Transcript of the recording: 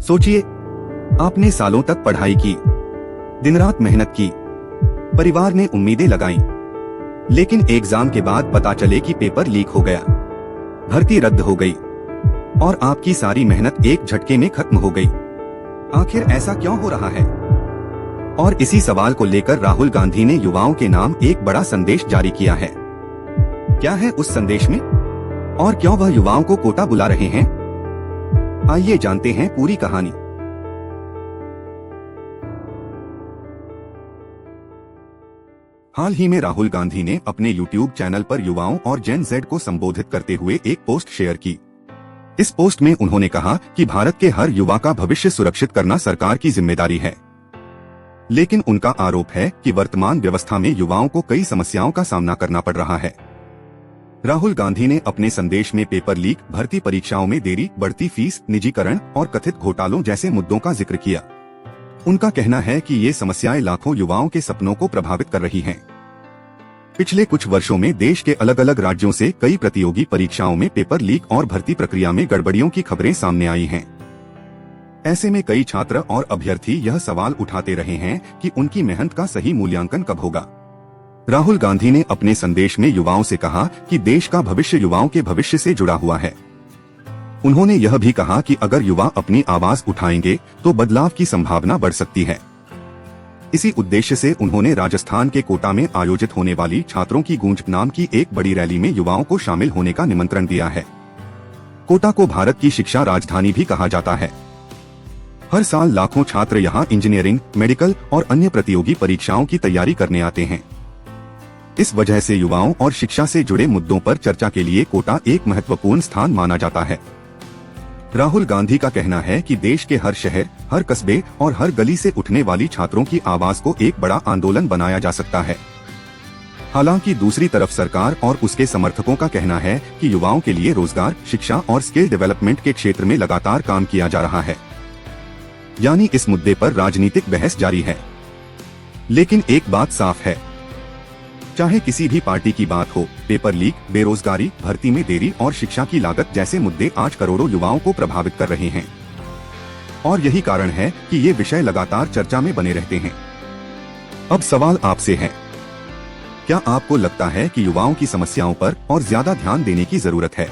सोचिए, आपने सालों तक पढ़ाई की, दिन रात मेहनत की, परिवार ने उम्मीदें लगाईं, लेकिन एग्जाम के बाद पता चले कि पेपर लीक हो गया, भर्ती रद्द हो गई और आपकी सारी मेहनत एक झटके में खत्म हो गई। आखिर ऐसा क्यों हो रहा है? और इसी सवाल को लेकर राहुल गांधी ने युवाओं के नाम एक बड़ा संदेश जारी किया है। क्या है उस संदेश में और क्यों वह युवाओं को कोटा बुला रहे हैं? आइए जानते हैं पूरी कहानी। हाल ही में राहुल गांधी ने अपने YouTube चैनल पर युवाओं और जेन जेड को संबोधित करते हुए एक पोस्ट शेयर की। इस पोस्ट में उन्होंने कहा कि भारत के हर युवा का भविष्य सुरक्षित करना सरकार की जिम्मेदारी है। लेकिन उनका आरोप है कि वर्तमान व्यवस्था में युवाओं को कई समस्याओं का सामना करना पड़ रहा है। राहुल गांधी ने अपने संदेश में पेपर लीक, भर्ती परीक्षाओं में देरी, बढ़ती फीस, निजीकरण और कथित घोटालों जैसे मुद्दों का जिक्र किया। उनका कहना है कि ये समस्याएं लाखों युवाओं के सपनों को प्रभावित कर रही हैं। पिछले कुछ वर्षों में देश के अलग अलग राज्यों से कई प्रतियोगी परीक्षाओं में पेपर लीक और भर्ती प्रक्रिया में गड़बड़ियों की खबरें सामने आई हैं। ऐसे में कई छात्र और अभ्यर्थी यह सवाल उठाते रहे हैं कि उनकी मेहनत का सही मूल्यांकन कब होगा। राहुल गांधी ने अपने संदेश में युवाओं से कहा कि देश का भविष्य युवाओं के भविष्य से जुड़ा हुआ है। उन्होंने यह भी कहा कि अगर युवा अपनी आवाज उठाएंगे तो बदलाव की संभावना बढ़ सकती है। इसी उद्देश्य से उन्होंने राजस्थान के कोटा में आयोजित होने वाली छात्रों की गूंज नाम की एक बड़ी रैली में युवाओं को शामिल होने का निमंत्रण दिया है। कोटा को भारत की शिक्षा राजधानी भी कहा जाता है। हर साल लाखों छात्र यहां इंजीनियरिंग, मेडिकल और अन्य प्रतियोगी परीक्षाओं की तैयारी करने आते हैं। इस वजह से युवाओं और शिक्षा से जुड़े मुद्दों पर चर्चा के लिए कोटा एक महत्वपूर्ण स्थान माना जाता है। राहुल गांधी का कहना है कि देश के हर शहर, हर कस्बे और हर गली से उठने वाली छात्रों की आवाज को एक बड़ा आंदोलन बनाया जा सकता है। हालांकि दूसरी तरफ सरकार और उसके समर्थकों का कहना है कि युवाओं के लिए रोजगार, शिक्षा और स्किल डेवलपमेंट के क्षेत्र में लगातार काम किया जा रहा है। यानी इस मुद्दे पर राजनीतिक बहस जारी है। लेकिन एक बात साफ है, चाहे किसी भी पार्टी की बात हो, पेपर लीक, बेरोजगारी, भर्ती में देरी और शिक्षा की लागत जैसे मुद्दे आज करोड़ों युवाओं को प्रभावित कर रहे हैं। और यही कारण है कि ये विषय लगातार चर्चा में बने रहते हैं। अब सवाल आपसे है, क्या आपको लगता है कि युवाओं की समस्याओं पर और ज्यादा ध्यान देने की जरूरत है?